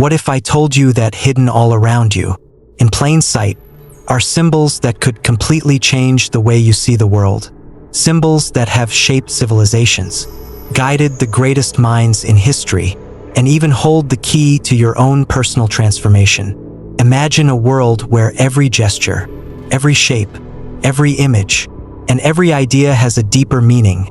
What if I told you that hidden all around you, in plain sight, are symbols that could completely change the way you see the world? Symbols that have shaped civilizations, guided the greatest minds in history, and even hold the key to your own personal transformation. Imagine a world where every gesture, every shape, every image, and every idea has a deeper meaning,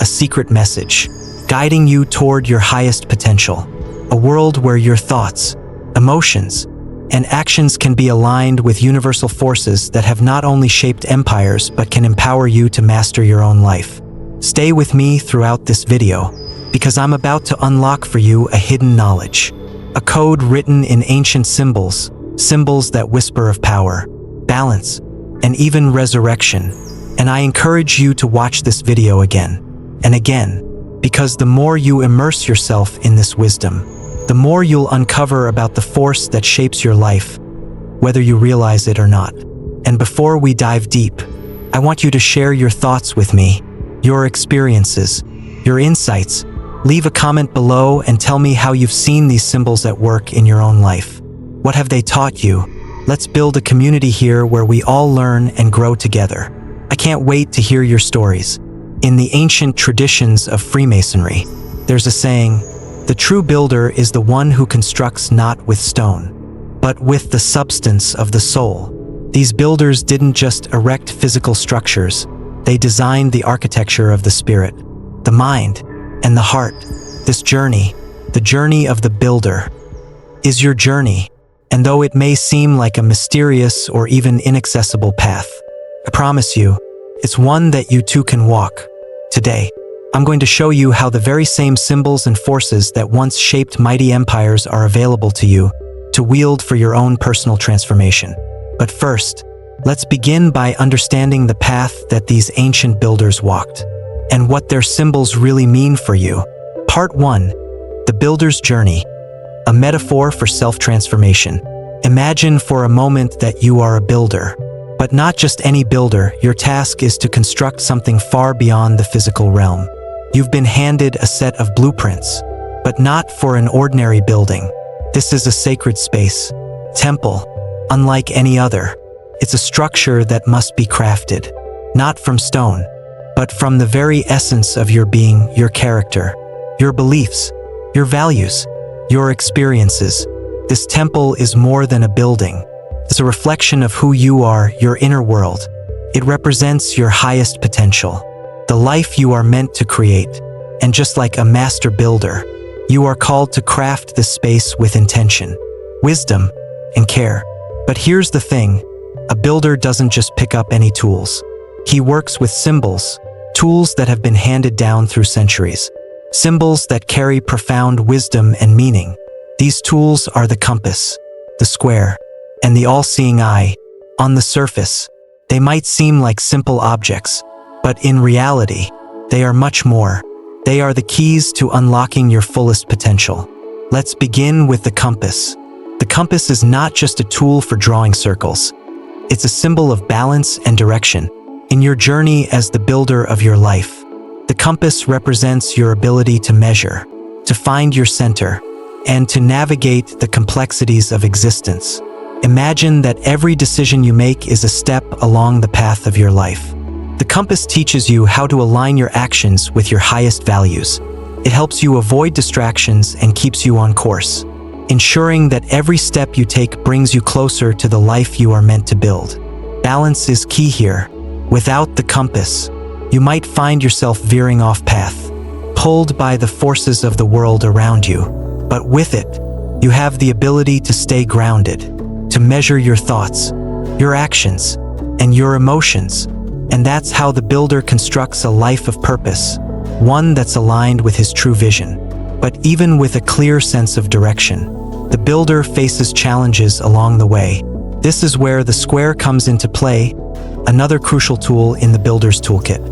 a secret message, guiding you toward your highest potential. A world where your thoughts, emotions, and actions can be aligned with universal forces that have not only shaped empires but can empower you to master your own life. Stay with me throughout this video, because I'm about to unlock for you a hidden knowledge, a code written in ancient symbols, symbols that whisper of power, balance, and even resurrection. And I encourage you to watch this video again and again, because the more you immerse yourself in this wisdom, the more you'll uncover about the force that shapes your life, whether you realize it or not. And before we dive deep, I want you to share your thoughts with me, your experiences, your insights. Leave a comment below and tell me how you've seen these symbols at work in your own life. What have they taught you? Let's build a community here where we all learn and grow together. I can't wait to hear your stories. In the ancient traditions of Freemasonry, there's a saying, "The true builder is the one who constructs not with stone, but with the substance of the soul." These builders didn't just erect physical structures, they designed the architecture of the spirit, the mind, and the heart. This journey, the journey of the builder, is your journey, and though it may seem like a mysterious or even inaccessible path, I promise you, it's one that you too can walk. Today, I'm going to show you how the very same symbols and forces that once shaped mighty empires are available to you to wield for your own personal transformation. But first, let's begin by understanding the path that these ancient builders walked and what their symbols really mean for you. Part 1. The Builder's Journey, a metaphor for self-transformation. Imagine for a moment that you are a builder. But not just any builder, your task is to construct something far beyond the physical realm. You've been handed a set of blueprints, but not for an ordinary building. This is a sacred space, temple, unlike any other. It's a structure that must be crafted, not from stone, but from the very essence of your being, your character, your beliefs, your values, your experiences. This temple is more than a building. It's a reflection of who you are, your inner world. It represents your highest potential, the life you are meant to create. And just like a master builder, you are called to craft this space with intention, wisdom, and care. But here's the thing, a builder doesn't just pick up any tools. He works with symbols, tools that have been handed down through centuries, symbols that carry profound wisdom and meaning. These tools are the compass, the square, and the all-seeing eye. On the surface, they might seem like simple objects, but in reality, they are much more. They are the keys to unlocking your fullest potential. Let's begin with the compass. The compass is not just a tool for drawing circles. It's a symbol of balance and direction. In your journey as the builder of your life, the compass represents your ability to measure, to find your center, and to navigate the complexities of existence. Imagine that every decision you make is a step along the path of your life. The compass teaches you how to align your actions with your highest values. It helps you avoid distractions and keeps you on course, ensuring that every step you take brings you closer to the life you are meant to build. Balance is key here. Without the compass, you might find yourself veering off path, pulled by the forces of the world around you. But with it, you have the ability to stay grounded, to measure your thoughts, your actions, and your emotions. And that's how the builder constructs a life of purpose, one that's aligned with his true vision. But even with a clear sense of direction, the builder faces challenges along the way. This is where the square comes into play, another crucial tool in the builder's toolkit.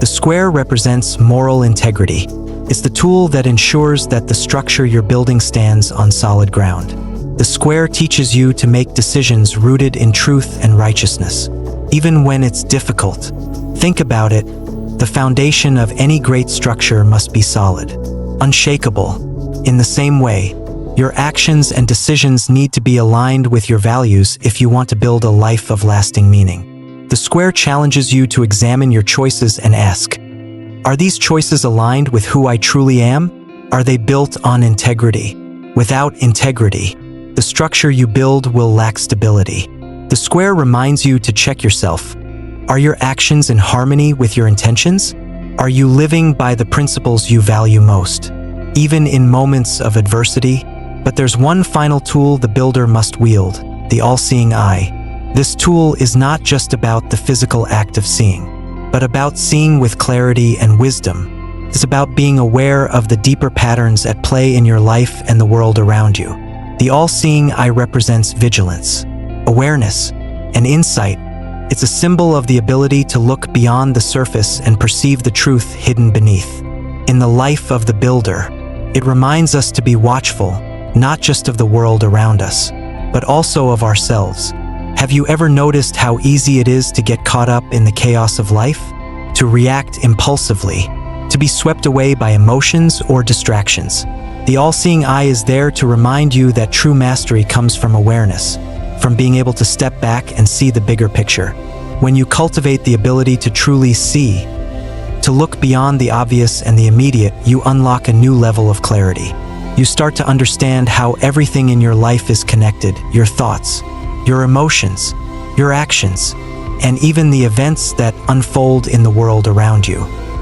The square represents moral integrity. It's the tool that ensures that the structure you're building stands on solid ground. The square teaches you to make decisions rooted in truth and righteousness, even when it's difficult. Think about it. The foundation of any great structure must be solid, unshakable. In the same way, Your actions and decisions need to be aligned with your values if you want to build a life of lasting meaning. The square challenges you to examine your choices and ask, are these choices aligned with who I truly am? Are they built on integrity? Without integrity, the structure you build will lack stability. The square reminds you to check yourself. Are your actions in harmony with your intentions? Are you living by the principles you value most, even in moments of adversity? But there's one final tool the builder must wield, the all-seeing eye. This tool is not just about the physical act of seeing, but about seeing with clarity and wisdom. It's about being aware of the deeper patterns at play in your life and the world around you. The all-seeing eye represents vigilance, awareness, and insight. It's a symbol of the ability to look beyond the surface and perceive the truth hidden beneath. In the life of the builder, it reminds us to be watchful, not just of the world around us, but also of ourselves. Have you ever noticed how easy it is to get caught up in the chaos of life? To react impulsively, to be swept away by emotions or distractions? The all-seeing eye is there to remind you that true mastery comes from awareness, from being able to step back and see the bigger picture. When you cultivate the ability to truly see, to look beyond the obvious and the immediate, you unlock a new level of clarity. You start to understand how everything in your life is connected, your thoughts, your emotions, your actions, and even the events that unfold in the world around you.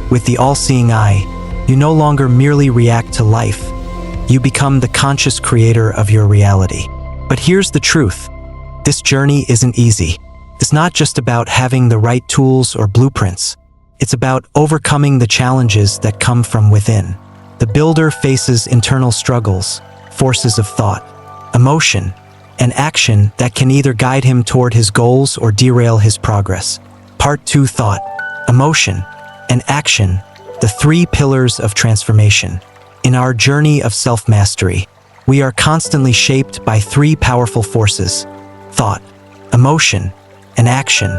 With the all-seeing eye, you no longer merely react to life. You become the conscious creator of your reality. But here's the truth. This journey isn't easy. It's not just about having the right tools or blueprints. It's about overcoming the challenges that come from within. The builder faces internal struggles, forces of thought, emotion, and action that can either guide him toward his goals or derail his progress. Part 2: Thought, Emotion, and Action, the three pillars of transformation. In our journey of self-mastery, we are constantly shaped by three powerful forces: thought, emotion, and action.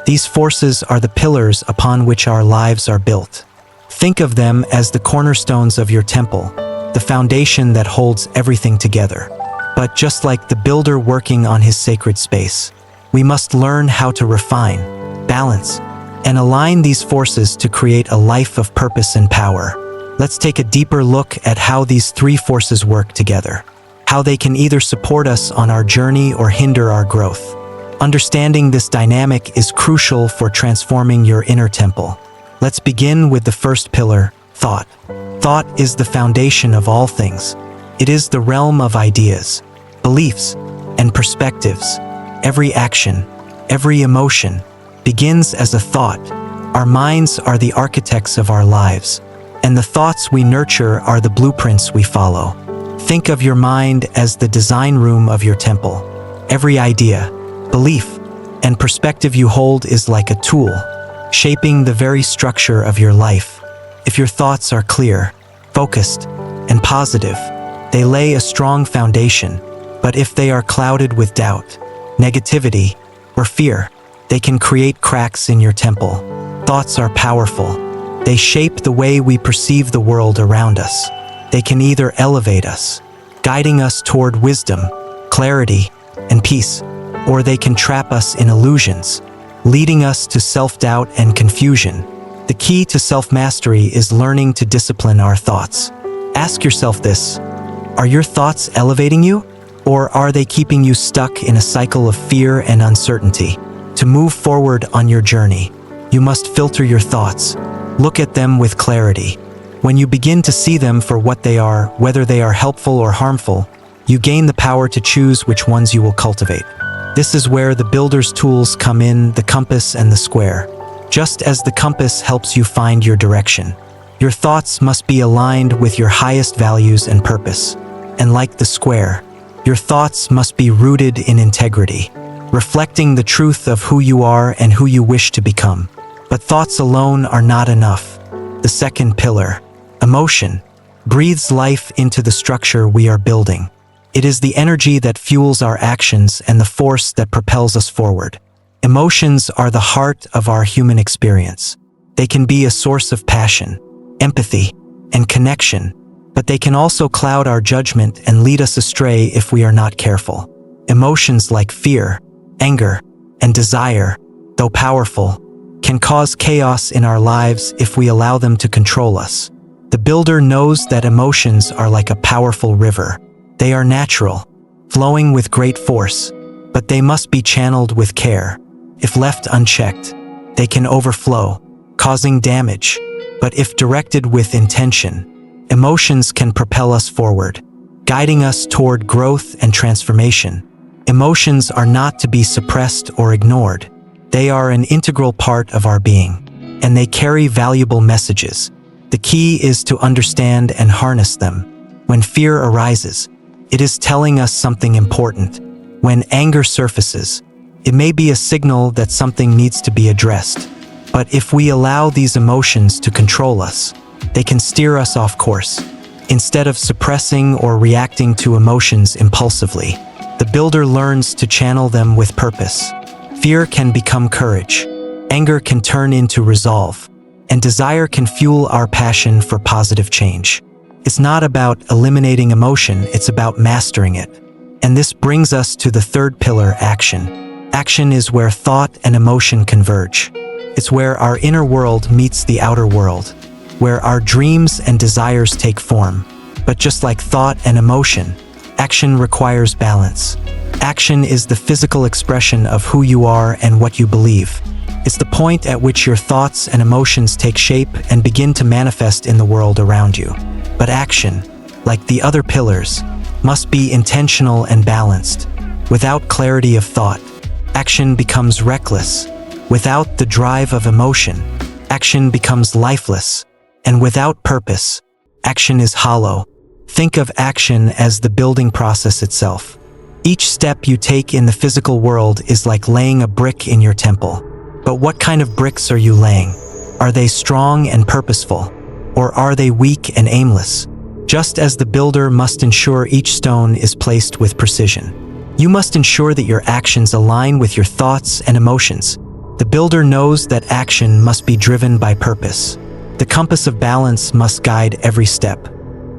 These forces are the pillars upon which our lives are built. Think of them as the cornerstones of your temple, the foundation that holds everything together. But just like the builder working on his sacred space, we must learn how to refine, balance, and align these forces to create a life of purpose and power. Let's take a deeper look at how these three forces work together, how they can either support us on our journey or hinder our growth. Understanding this dynamic is crucial for transforming your inner temple. Let's begin with the first pillar, thought. Thought is the foundation of all things. It is the realm of ideas, beliefs, and perspectives. Every action, every emotion begins as a thought. Our minds are the architects of our lives, and the thoughts we nurture are the blueprints we follow. Think of your mind as the design room of your temple. Every idea, belief, and perspective you hold is like a tool, shaping the very structure of your life. If your thoughts are clear, focused, and positive, they lay a strong foundation. But if they are clouded with doubt, negativity, or fear, they can create cracks in your temple. Thoughts are powerful. They shape the way we perceive the world around us. They can either elevate us, guiding us toward wisdom, clarity, and peace, or they can trap us in illusions, leading us to self-doubt and confusion. The key to self-mastery is learning to discipline our thoughts. Ask yourself this: are your thoughts elevating you, or are they keeping you stuck in a cycle of fear and uncertainty? To move forward on your journey, you must filter your thoughts. Look at them with clarity. When you begin to see them for what they are, whether they are helpful or harmful, you gain the power to choose which ones you will cultivate. This is where the builder's tools come in, the compass and the square. Just as the compass helps you find your direction, your thoughts must be aligned with your highest values and purpose. And like the square, your thoughts must be rooted in integrity, reflecting the truth of who you are and who you wish to become. But thoughts alone are not enough. The second pillar, emotion, breathes life into the structure we are building. It is the energy that fuels our actions and the force that propels us forward. Emotions are the heart of our human experience. They can be a source of passion, empathy, and connection, but they can also cloud our judgment and lead us astray if we are not careful. Emotions like fear, anger, and desire, though powerful, can cause chaos in our lives if we allow them to control us. The builder knows that emotions are like a powerful river. They are natural, flowing with great force, but they must be channeled with care. If left unchecked, they can overflow, causing damage. But if directed with intention, emotions can propel us forward, guiding us toward growth and transformation. Emotions are not to be suppressed or ignored. They are an integral part of our being, and they carry valuable messages. The key is to understand and harness them. When fear arises, it is telling us something important. When anger surfaces, it may be a signal that something needs to be addressed. But if we allow these emotions to control us, they can steer us off course. Instead of suppressing or reacting to emotions impulsively, the builder learns to channel them with purpose. Fear can become courage, anger can turn into resolve, and desire can fuel our passion for positive change. It's not about eliminating emotion, it's about mastering it. And this brings us to the third pillar, action. Action is where thought and emotion converge. It's where our inner world meets the outer world, where our dreams and desires take form. But just like thought and emotion, action requires balance. Action is the physical expression of who you are and what you believe. It's the point at which your thoughts and emotions take shape and begin to manifest in the world around you. But action, like the other pillars, must be intentional and balanced. Without clarity of thought, action becomes reckless. Without the drive of emotion, action becomes lifeless. And without purpose, action is hollow. Think of action as the building process itself. Each step you take in the physical world is like laying a brick in your temple. But what kind of bricks are you laying? Are they strong and purposeful, or are they weak and aimless? Just as the builder must ensure each stone is placed with precision, you must ensure that your actions align with your thoughts and emotions. The builder knows that action must be driven by purpose. The compass of balance must guide every step,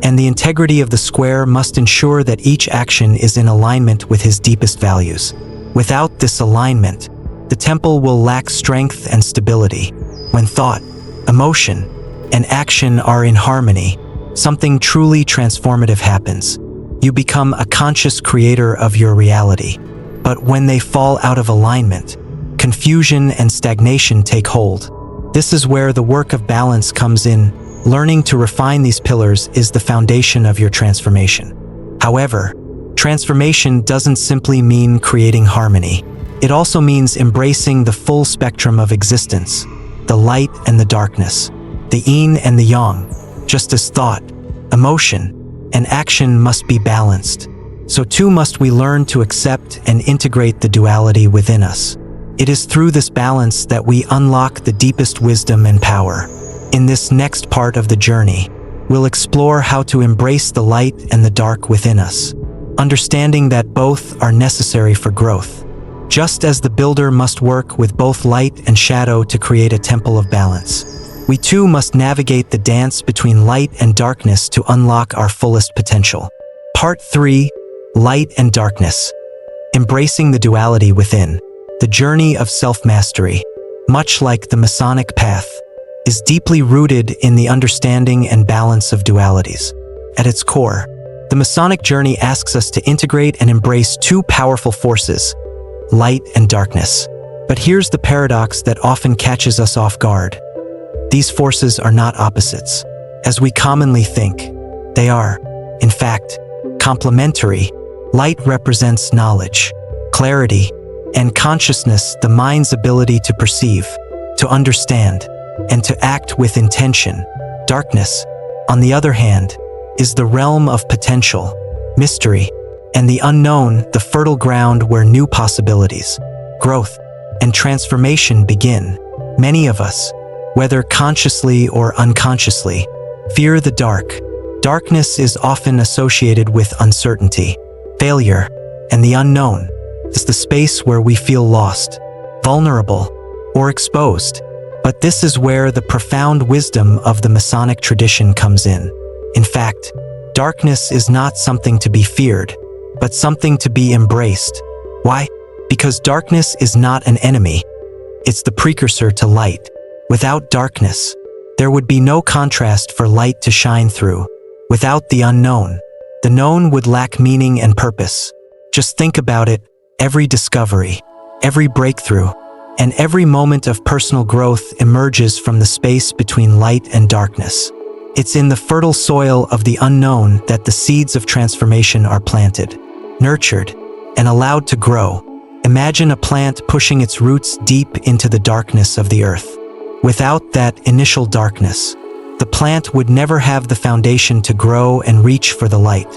and the integrity of the square must ensure that each action is in alignment with his deepest values. Without this alignment, the temple will lack strength and stability. When thought, emotion, and action are in harmony, something truly transformative happens. You become a conscious creator of your reality. But when they fall out of alignment, confusion and stagnation take hold. This is where the work of balance comes in. Learning to refine these pillars is the foundation of your transformation. However, transformation doesn't simply mean creating harmony. It also means embracing the full spectrum of existence, the light and the darkness, the yin and the yang. Just as thought, emotion, and action must be balanced, so too must we learn to accept and integrate the duality within us. It is through this balance that we unlock the deepest wisdom and power. In this next part of the journey, we'll explore how to embrace the light and the dark within us, understanding that both are necessary for growth. Just as the builder must work with both light and shadow to create a temple of balance, we too must navigate the dance between light and darkness to unlock our fullest potential. Part 3: Light and Darkness. Embracing the duality within. The journey of self-mastery, much like the Masonic path, is deeply rooted in the understanding and balance of dualities. At its core, the Masonic journey asks us to integrate and embrace two powerful forces, light and darkness. But here's the paradox that often catches us off guard. These forces are not opposites, as we commonly think. They are, in fact, complementary. Light represents knowledge, clarity, and consciousness, the mind's ability to perceive, to understand, and to act with intention. Darkness, on the other hand, is the realm of potential, mystery, and the unknown, the fertile ground where new possibilities, growth, and transformation begin. Many of us, whether consciously or unconsciously, fear the dark. Darkness is often associated with uncertainty, failure, and the unknown. It's the space where we feel lost, vulnerable, or exposed. But this is where the profound wisdom of the Masonic tradition comes in. In fact, Darkness is not something to be feared, but something to be embraced. Why? Because darkness is not an enemy. It's the precursor to light. Without darkness, there would be no contrast for light to shine through. Without the unknown, the known would lack meaning and purpose. Just think about it, every discovery, every breakthrough, and every moment of personal growth emerges from the space between light and darkness. It's in the fertile soil of the unknown that the seeds of transformation are planted, nurtured, and allowed to grow. Imagine a plant pushing its roots deep into the darkness of the earth. Without that initial darkness, the plant would never have the foundation to grow and reach for the light.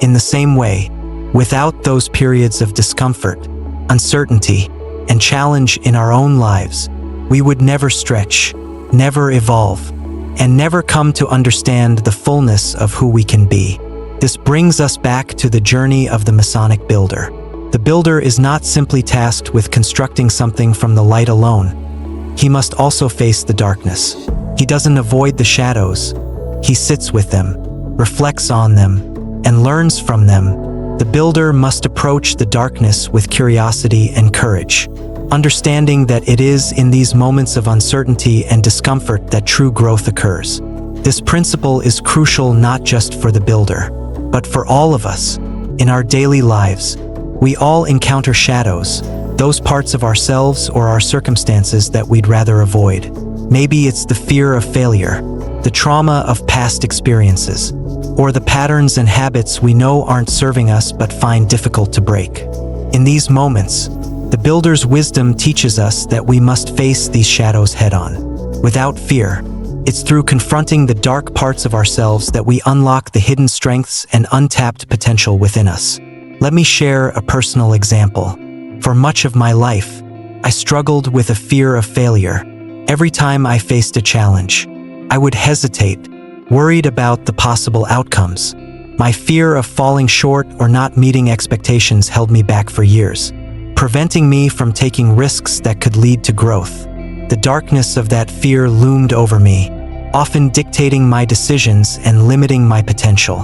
In the same way, without those periods of discomfort, uncertainty, and challenge in our own lives, we would never stretch, never evolve, and never come to understand the fullness of who we can be. This brings us back to the journey of the Masonic builder. The builder is not simply tasked with constructing something from the light alone. He must also face the darkness. He doesn't avoid the shadows. He sits with them, reflects on them, and learns from them. The builder must approach the darkness with curiosity and courage, understanding that it is in these moments of uncertainty and discomfort that true growth occurs. This principle is crucial not just for the builder, but for all of us. In our daily lives, we all encounter shadows, those parts of ourselves or our circumstances that we'd rather avoid. Maybe it's the fear of failure, the trauma of past experiences, or the patterns and habits we know aren't serving us but find difficult to break. In these moments, the builder's wisdom teaches us that we must face these shadows head-on. Without fear, it's through confronting the dark parts of ourselves that we unlock the hidden strengths and untapped potential within us. Let me share a personal example. For much of my life, I struggled with a fear of failure. Every time I faced a challenge, I would hesitate, worried about the possible outcomes. My fear of falling short or not meeting expectations held me back for years, preventing me from taking risks that could lead to growth. The darkness of that fear loomed over me, often dictating my decisions and limiting my potential.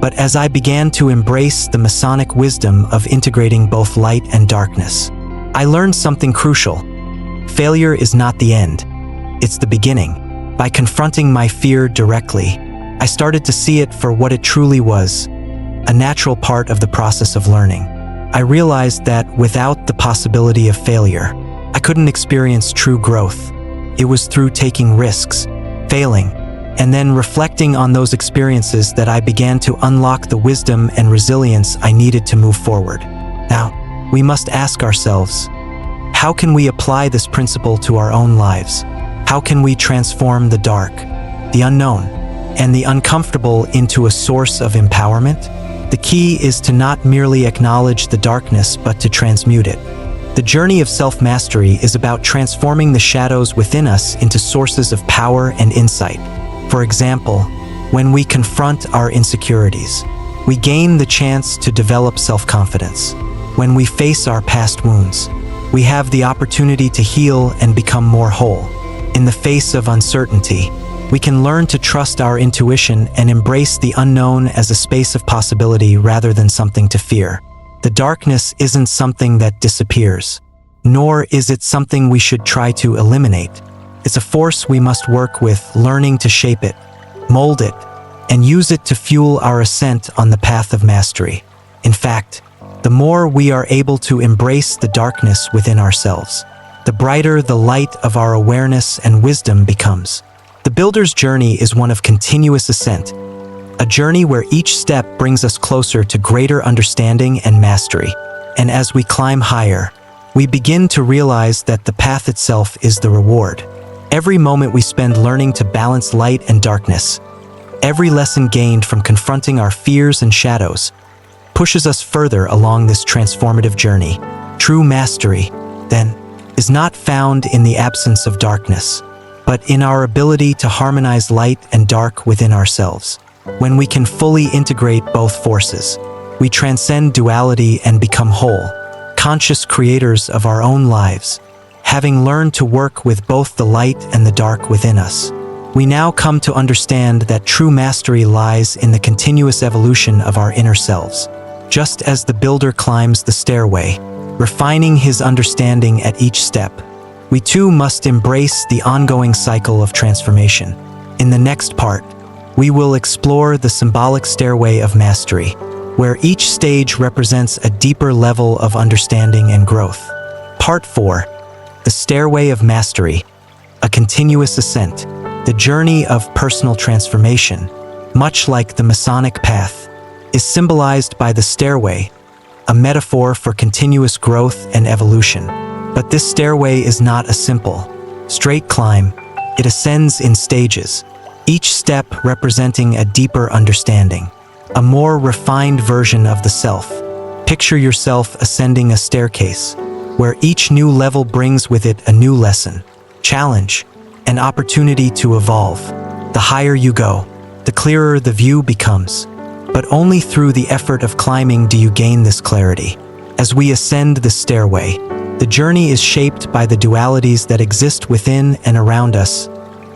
But as I began to embrace the Masonic wisdom of integrating both light and darkness, I learned something crucial. Failure is not the end. It's the beginning. By confronting my fear directly, I started to see it for what it truly was, a natural part of the process of learning. I realized that without the possibility of failure, I couldn't experience true growth. It was through taking risks, failing, and then reflecting on those experiences that I began to unlock the wisdom and resilience I needed to move forward. Now, we must ask ourselves, how can we apply this principle to our own lives? How can we transform the dark, the unknown, and the uncomfortable into a source of empowerment? The key is to not merely acknowledge the darkness, but to transmute it. The journey of self-mastery is about transforming the shadows within us into sources of power and insight. For example, when we confront our insecurities, we gain the chance to develop self-confidence. When we face our past wounds, we have the opportunity to heal and become more whole. In the face of uncertainty, we can learn to trust our intuition and embrace the unknown as a space of possibility rather than something to fear. The darkness isn't something that disappears, nor is it something we should try to eliminate. It's a force we must work with, learning to shape it, mold it, and use it to fuel our ascent on the path of mastery. In fact, the more we are able to embrace the darkness within ourselves, the brighter the light of our awareness and wisdom becomes. The builder's journey is one of continuous ascent, a journey where each step brings us closer to greater understanding and mastery. And as we climb higher, we begin to realize that the path itself is the reward. Every moment we spend learning to balance light and darkness, every lesson gained from confronting our fears and shadows, pushes us further along this transformative journey. True mastery, then, is not found in the absence of darkness, but in our ability to harmonize light and dark within ourselves. When we can fully integrate both forces, we transcend duality and become whole, conscious creators of our own lives, having learned to work with both the light and the dark within us. we now come to understand that true mastery lies in the continuous evolution of our inner selves. Just as the builder climbs the stairway, refining his understanding at each step, we too must embrace the ongoing cycle of transformation. In the next part, we will explore the symbolic stairway of mastery, where each stage represents a deeper level of understanding and growth. Part 4. The Stairway of Mastery, a continuous ascent, the journey of personal transformation, much like the Masonic path, is symbolized by the stairway, a metaphor for continuous growth and evolution. But this stairway is not a simple, straight climb. It ascends in stages, each step representing a deeper understanding, a more refined version of the self. Picture yourself ascending a staircase, where each new level brings with it a new lesson, challenge, and opportunity to evolve. The higher you go, the clearer the view becomes. But only through the effort of climbing do you gain this clarity. As we ascend the stairway, the journey is shaped by the dualities that exist within and around us,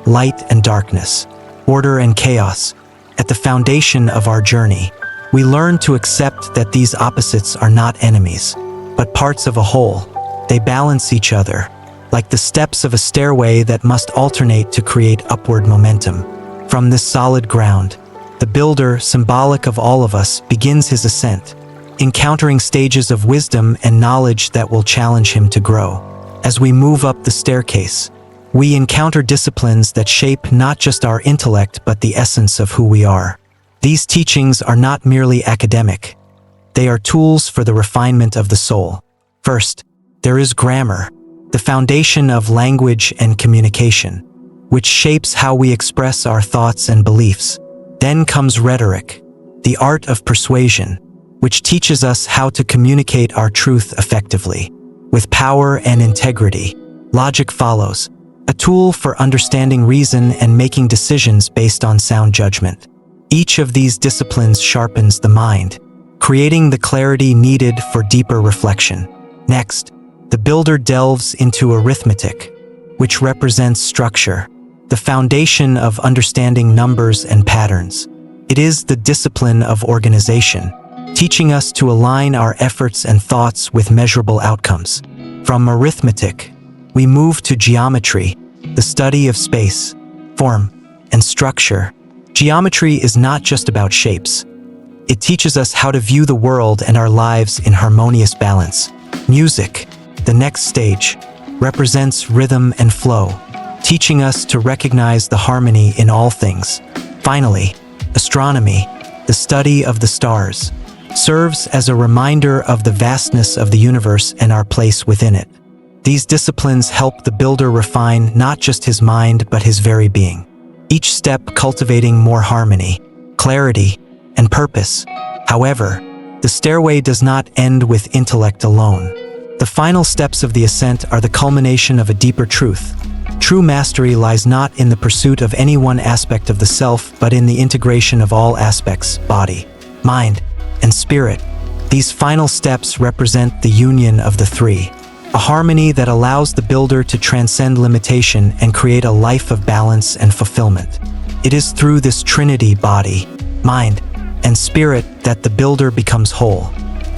light and darkness, order and chaos. At the foundation of our journey, we learn to accept that these opposites are not enemies, but parts of a whole. They balance each other, like the steps of a stairway that must alternate to create upward momentum. From this solid ground, the builder, symbolic of all of us, begins his ascent, encountering stages of wisdom and knowledge that will challenge him to grow. As we move up the staircase, we encounter disciplines that shape not just our intellect but the essence of who we are. These teachings are not merely academic. They are tools for the refinement of the soul. First, there is grammar, the foundation of language and communication, which shapes how we express our thoughts and beliefs. Then comes rhetoric, the art of persuasion, which teaches us how to communicate our truth effectively. With power and integrity, logic follows, a tool for understanding reason and making decisions based on sound judgment. Each of these disciplines sharpens the mind, creating the clarity needed for deeper reflection. Next, the builder delves into arithmetic, which represents structure, the foundation of understanding numbers and patterns. It is the discipline of organization, teaching us to align our efforts and thoughts with measurable outcomes. From arithmetic, we move to geometry, the study of space, form, and structure. Geometry is not just about shapes. It teaches us how to view the world and our lives in harmonious balance. Music, the next stage, represents rhythm and flow, teaching us to recognize the harmony in all things. Finally, astronomy, the study of the stars, serves as a reminder of the vastness of the universe and our place within it. These disciplines help the builder refine not just his mind but his very being, each step cultivating more harmony, clarity, and purpose. However, the stairway does not end with intellect alone. The final steps of the ascent are the culmination of a deeper truth. True mastery lies not in the pursuit of any one aspect of the self, but in the integration of all aspects, body, mind, and spirit. These final steps represent the union of the three, a harmony that allows the builder to transcend limitation and create a life of balance and fulfillment. It is through this trinity, body, mind, and spirit, that the builder becomes whole,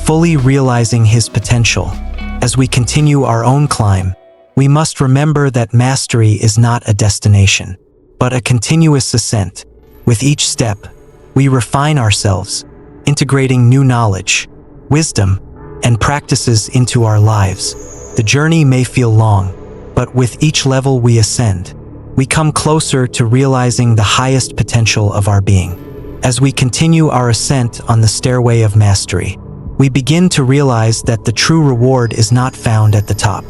fully realizing his potential. As we continue our own climb, we must remember that mastery is not a destination, but a continuous ascent. With each step, we refine ourselves, integrating new knowledge, wisdom, and practices into our lives. The journey may feel long, but with each level we ascend, we come closer to realizing the highest potential of our being. As we continue our ascent on the stairway of mastery, we begin to realize that the true reward is not found at the top,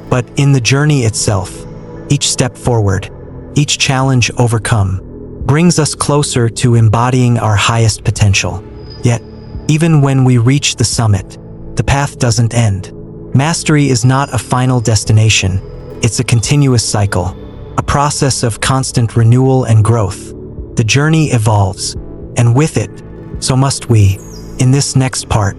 but in the journey itself. Each step forward, each challenge overcome, brings us closer to embodying our highest potential. Yet, even when we reach the summit, the path doesn't end. Mastery is not a final destination, it's a continuous cycle, a process of constant renewal and growth. The journey evolves, and with it, so must we. In this next part,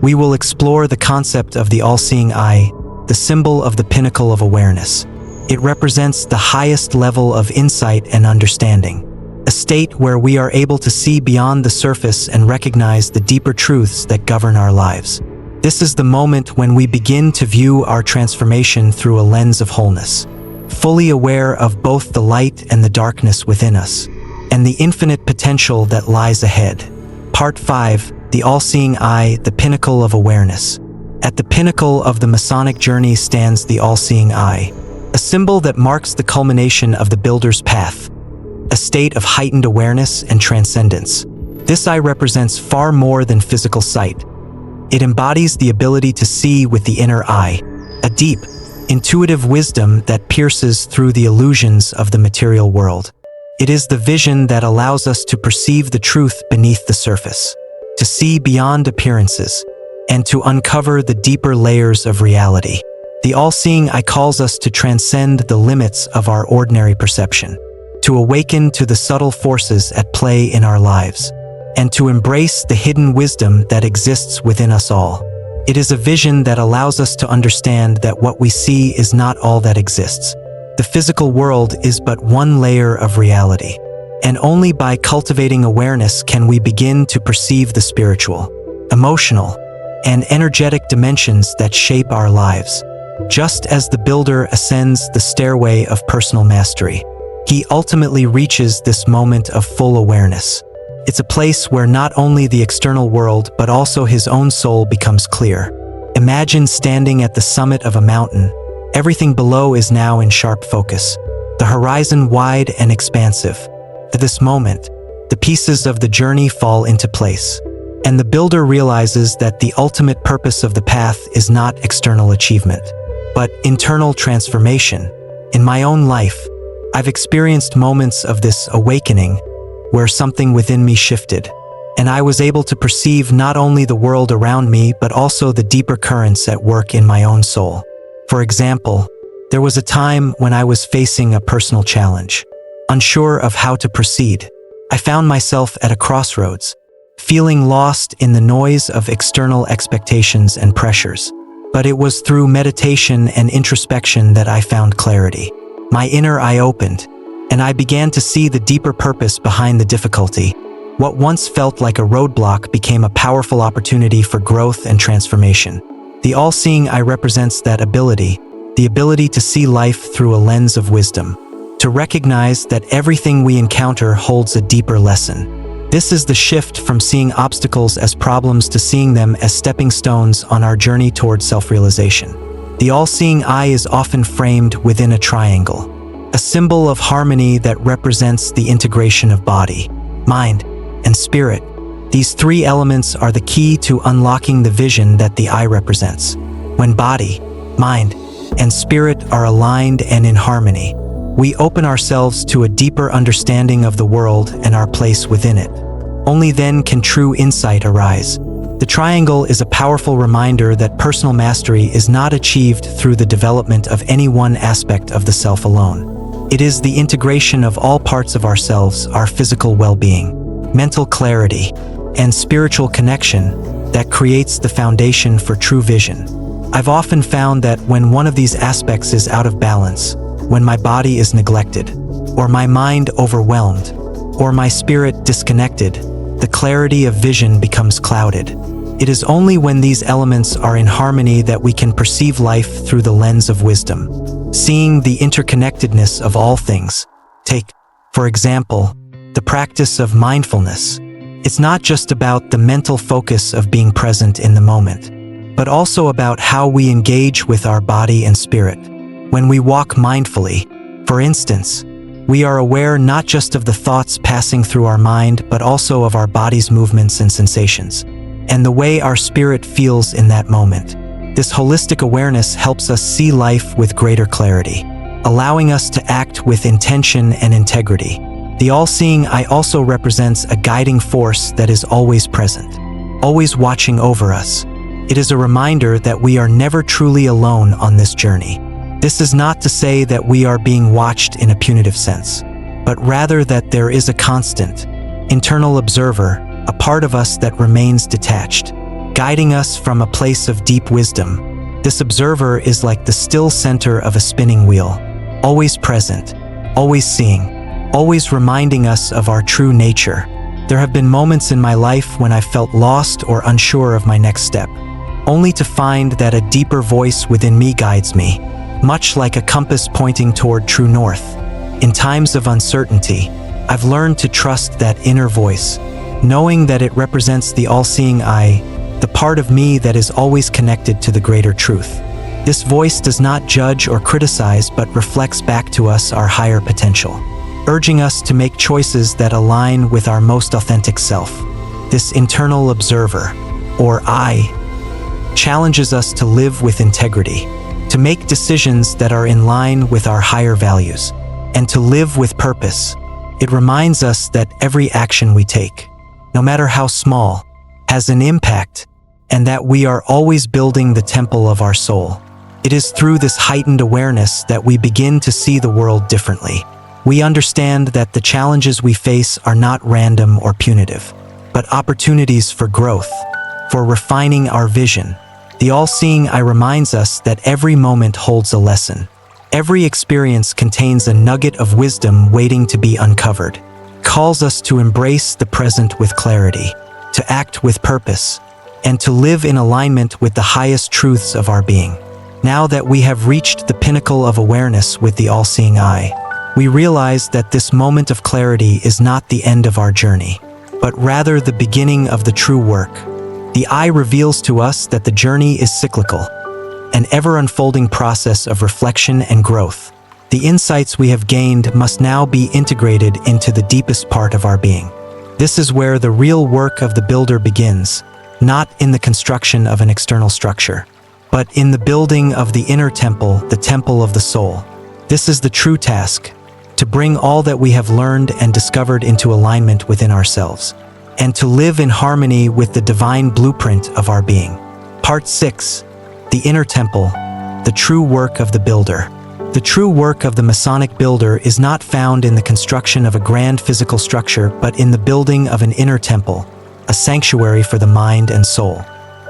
we will explore the concept of the all-seeing eye, the symbol of the pinnacle of awareness. It represents the highest level of insight and understanding, a state where we are able to see beyond the surface and recognize the deeper truths that govern our lives. This is the moment when we begin to view our transformation through a lens of wholeness, fully aware of both the light and the darkness within us, and the infinite potential that lies ahead. Part 5, the all-seeing eye, the pinnacle of awareness. At the pinnacle of the Masonic journey stands the all-seeing eye, a symbol that marks the culmination of the builder's path, a state of heightened awareness and transcendence. This eye represents far more than physical sight. It embodies the ability to see with the inner eye, a deep, intuitive wisdom that pierces through the illusions of the material world. It is the vision that allows us to perceive the truth beneath the surface, to see beyond appearances, and to uncover the deeper layers of reality. The all-seeing eye calls us to transcend the limits of our ordinary perception, to awaken to the subtle forces at play in our lives, and to embrace the hidden wisdom that exists within us all. It is a vision that allows us to understand that what we see is not all that exists. The physical world is but one layer of reality, and only by cultivating awareness can we begin to perceive the spiritual, emotional, and energetic dimensions that shape our lives. Just as the builder ascends the stairway of personal mastery, he ultimately reaches this moment of full awareness. It's a place where not only the external world but also his own soul becomes clear. Imagine standing at the summit of a mountain. Everything below is now in sharp focus, the horizon wide and expansive. At this moment, the pieces of the journey fall into place, and the builder realizes that the ultimate purpose of the path is not external achievement, but internal transformation. In my own life, I've experienced moments of this awakening where something within me shifted, and I was able to perceive not only the world around me but also the deeper currents at work in my own soul. For example, there was a time when I was facing a personal challenge, unsure of how to proceed. I found myself at a crossroads, feeling lost in the noise of external expectations and pressures. But it was through meditation and introspection that I found clarity. My inner eye opened, and I began to see the deeper purpose behind the difficulty. What once felt like a roadblock became a powerful opportunity for growth and transformation. The all-seeing eye represents that ability, the ability to see life through a lens of wisdom, to recognize that everything we encounter holds a deeper lesson. This is the shift from seeing obstacles as problems to seeing them as stepping stones on our journey toward self-realization. The all-seeing eye is often framed within a triangle, a symbol of harmony that represents the integration of body, mind, and spirit. These three elements are the key to unlocking the vision that the eye represents. When body, mind, and spirit are aligned and in harmony, we open ourselves to a deeper understanding of the world and our place within it. Only then can true insight arise. The triangle is a powerful reminder that personal mastery is not achieved through the development of any one aspect of the self alone. It is the integration of all parts of ourselves, our physical well-being, mental clarity, and spiritual connection that creates the foundation for true vision. I've often found that when one of these aspects is out of balance, when my body is neglected, or my mind overwhelmed, or my spirit disconnected, the clarity of vision becomes clouded. It is only when these elements are in harmony that we can perceive life through the lens of wisdom, seeing the interconnectedness of all things. Take, for example, the practice of mindfulness. It's not just about the mental focus of being present in the moment, but also about how we engage with our body and spirit. When we walk mindfully, for instance, we are aware not just of the thoughts passing through our mind, but also of our body's movements and sensations, and the way our spirit feels in that moment. This holistic awareness helps us see life with greater clarity, allowing us to act with intention and integrity. The all-seeing eye also represents a guiding force that is always present, always watching over us. It is a reminder that we are never truly alone on this journey. This is not to say that we are being watched in a punitive sense, but rather that there is a constant, internal observer, a part of us that remains detached, guiding us from a place of deep wisdom. This observer is like the still center of a spinning wheel, always present, always seeing, always reminding us of our true nature. There have been moments in my life when I felt lost or unsure of my next step, only to find that a deeper voice within me guides me, much like a compass pointing toward true north. In times of uncertainty, I've learned to trust that inner voice, knowing that it represents the all-seeing eye, the part of me that is always connected to the greater truth. This voice does not judge or criticize but reflects back to us our higher potential, urging us to make choices that align with our most authentic self. This internal observer, or I, challenges us to live with integrity, to make decisions that are in line with our higher values, and to live with purpose. It reminds us that every action we take, no matter how small, has an impact, and that we are always building the temple of our soul. It is through this heightened awareness that we begin to see the world differently. We understand that the challenges we face are not random or punitive, but opportunities for growth, for refining our vision. The all-seeing eye reminds us that every moment holds a lesson. Every experience contains a nugget of wisdom waiting to be uncovered, calls us to embrace the present with clarity, to act with purpose, and to live in alignment with the highest truths of our being. Now that we have reached the pinnacle of awareness with the all-seeing eye, we realize that this moment of clarity is not the end of our journey, but rather the beginning of the true work. The eye reveals to us that the journey is cyclical, an ever-unfolding process of reflection and growth. The insights we have gained must now be integrated into the deepest part of our being. This is where the real work of the builder begins, not in the construction of an external structure, but in the building of the inner temple, the temple of the soul. This is the true task, to bring all that we have learned and discovered into alignment within ourselves, and to live in harmony with the divine blueprint of our being. Part 6. The Inner Temple, the true work of the builder. The true work of the Masonic builder is not found in the construction of a grand physical structure, but in the building of an inner temple, a sanctuary for the mind and soul.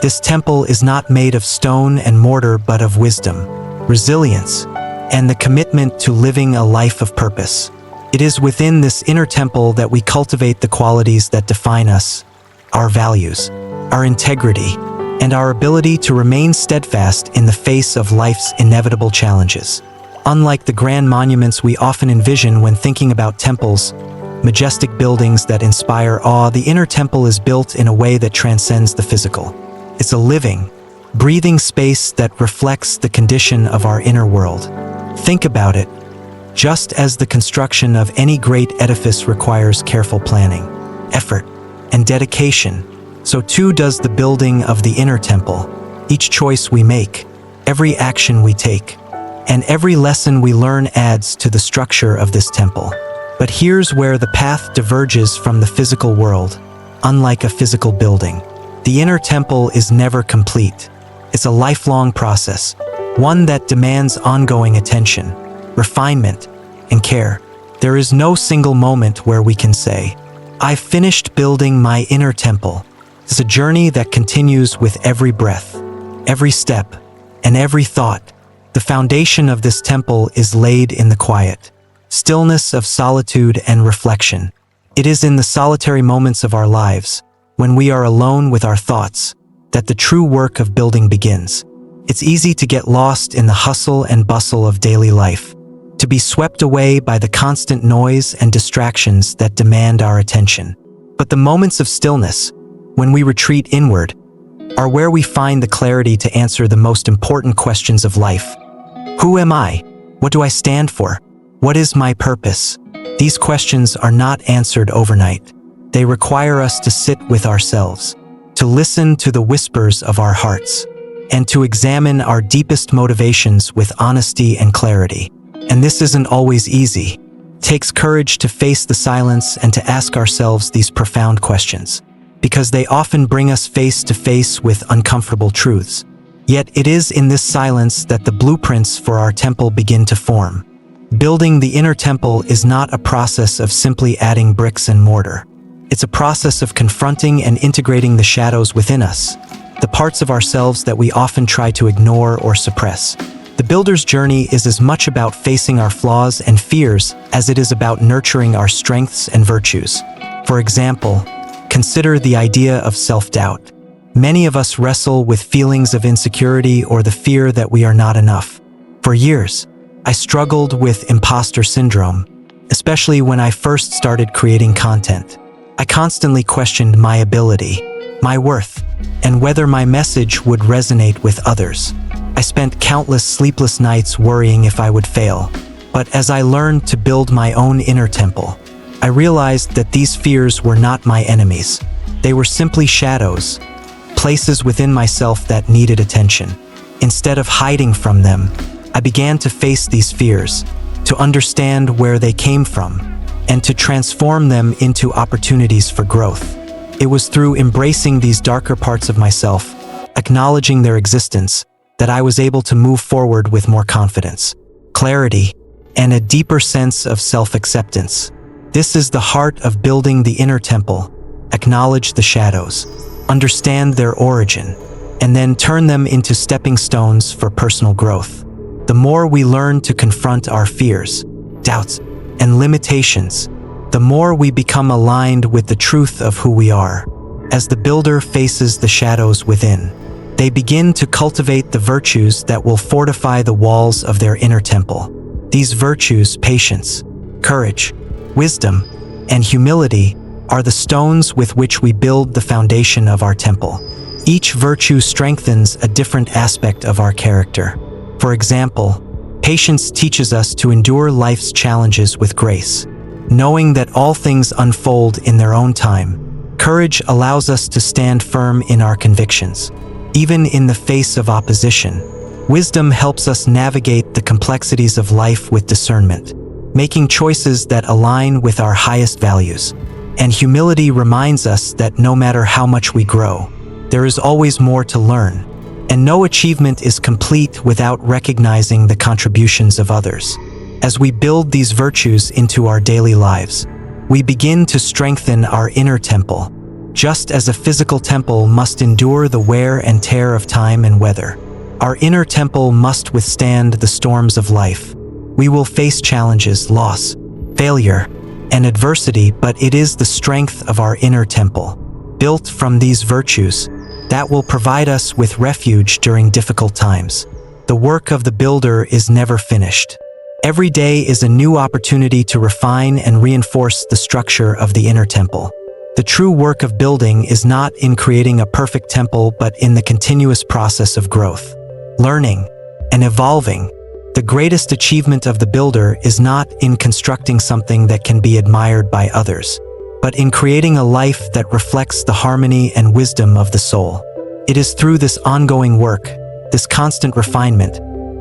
This temple is not made of stone and mortar but of wisdom, resilience, and the commitment to living a life of purpose. It is within this inner temple that we cultivate the qualities that define us, our values, our integrity, and our ability to remain steadfast in the face of life's inevitable challenges. Unlike the grand monuments we often envision when thinking about temples, majestic buildings that inspire awe, the inner temple is built in a way that transcends the physical. It's a living, breathing space that reflects the condition of our inner world. Think about it. Just as the construction of any great edifice requires careful planning, effort, and dedication, so too does the building of the inner temple. Each choice we make, every action we take, and every lesson we learn adds to the structure of this temple. But here's where the path diverges from the physical world. Unlike a physical building, the inner temple is never complete. It's a lifelong process, one that demands ongoing attention, refinement, and care. There is no single moment where we can say, "I've finished building my inner temple." It's a journey that continues with every breath, every step, and every thought. The foundation of this temple is laid in the quiet, stillness of solitude and reflection. It is in the solitary moments of our lives, when we are alone with our thoughts, that the true work of building begins. It's easy to get lost in the hustle and bustle of daily life, to be swept away by the constant noise and distractions that demand our attention. But the moments of stillness, when we retreat inward, are where we find the clarity to answer the most important questions of life. Who am I? What do I stand for? What is my purpose? These questions are not answered overnight. They require us to sit with ourselves, to listen to the whispers of our hearts, and to examine our deepest motivations with honesty and clarity. And this isn't always easy. It takes courage to face the silence and to ask ourselves these profound questions, because they often bring us face to face with uncomfortable truths. Yet it is in this silence that the blueprints for our temple begin to form. Building the inner temple is not a process of simply adding bricks and mortar. It's a process of confronting and integrating the shadows within us, the parts of ourselves that we often try to ignore or suppress. The builder's journey is as much about facing our flaws and fears as it is about nurturing our strengths and virtues. For example, consider the idea of self-doubt. Many of us wrestle with feelings of insecurity or the fear that we are not enough. For years, I struggled with imposter syndrome, especially when I first started creating content. I constantly questioned my ability, my worth, and whether my message would resonate with others. I spent countless sleepless nights worrying if I would fail. But as I learned to build my own inner temple, I realized that these fears were not my enemies. They were simply shadows, places within myself that needed attention. Instead of hiding from them, I began to face these fears, to understand where they came from, and to transform them into opportunities for growth. It was through embracing these darker parts of myself, acknowledging their existence, that I was able to move forward with more confidence, clarity, and a deeper sense of self-acceptance. This is the heart of building the inner temple. Acknowledge the shadows, understand their origin, and then turn them into stepping stones for personal growth. The more we learn to confront our fears, doubts, and limitations, the more we become aligned with the truth of who we are. As the builder faces the shadows within, they begin to cultivate the virtues that will fortify the walls of their inner temple. These virtues, patience, courage, wisdom, and humility, are the stones with which we build the foundation of our temple. Each virtue strengthens a different aspect of our character. For example, patience teaches us to endure life's challenges with grace, knowing that all things unfold in their own time. Courage allows us to stand firm in our convictions, even in the face of opposition. Wisdom helps us navigate the complexities of life with discernment, making choices that align with our highest values. And humility reminds us that no matter how much we grow, there is always more to learn, and no achievement is complete without recognizing the contributions of others. As we build these virtues into our daily lives, we begin to strengthen our inner temple. Just as a physical temple must endure the wear and tear of time and weather, our inner temple must withstand the storms of life. We will face challenges, loss, failure, and adversity, but it is the strength of our inner temple, built from these virtues, that will provide us with refuge during difficult times. The work of the builder is never finished. Every day is a new opportunity to refine and reinforce the structure of the inner temple. The true work of building is not in creating a perfect temple, but in the continuous process of growth, learning, and evolving. The greatest achievement of the builder is not in constructing something that can be admired by others, but in creating a life that reflects the harmony and wisdom of the soul. It is through this ongoing work, this constant refinement,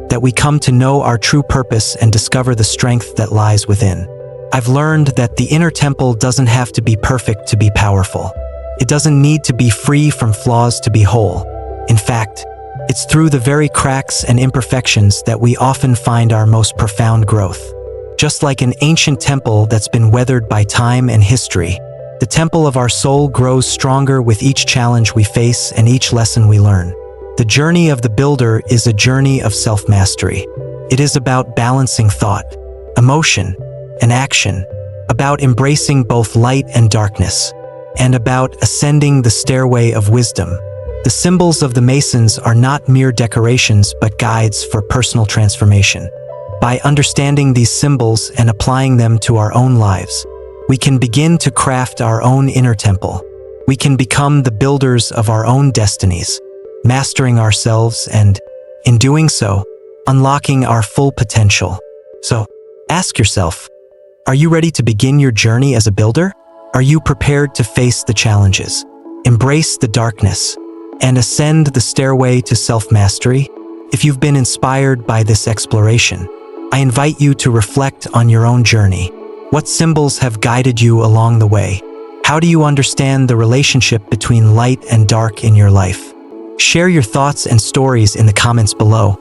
that we come to know our true purpose and discover the strength that lies within. I've learned that the inner temple doesn't have to be perfect to be powerful. It doesn't need to be free from flaws to be whole. In fact, it's through the very cracks and imperfections that we often find our most profound growth. Just like an ancient temple that's been weathered by time and history, the temple of our soul grows stronger with each challenge we face and each lesson we learn. The journey of the builder is a journey of self-mastery. It is about balancing thought, emotion, and action, about embracing both light and darkness, and about ascending the stairway of wisdom. The symbols of the Masons are not mere decorations but guides for personal transformation. By understanding these symbols and applying them to our own lives, we can begin to craft our own inner temple. We can become the builders of our own destinies, mastering ourselves and, in doing so, unlocking our full potential. So, ask yourself, are you ready to begin your journey as a builder? Are you prepared to face the challenges, embrace the darkness, and ascend the stairway to self-mastery? If you've been inspired by this exploration, I invite you to reflect on your own journey. What symbols have guided you along the way? How do you understand the relationship between light and dark in your life? Share your thoughts and stories in the comments below.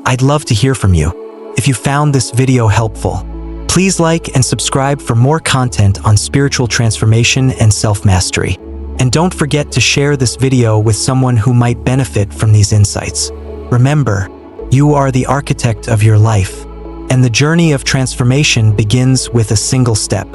I'd love to hear from you. If you found this video helpful, please like and subscribe for more content on spiritual transformation and self-mastery. And don't forget to share this video with someone who might benefit from these insights. Remember, You are the architect of your life, and the journey of transformation begins with a single step.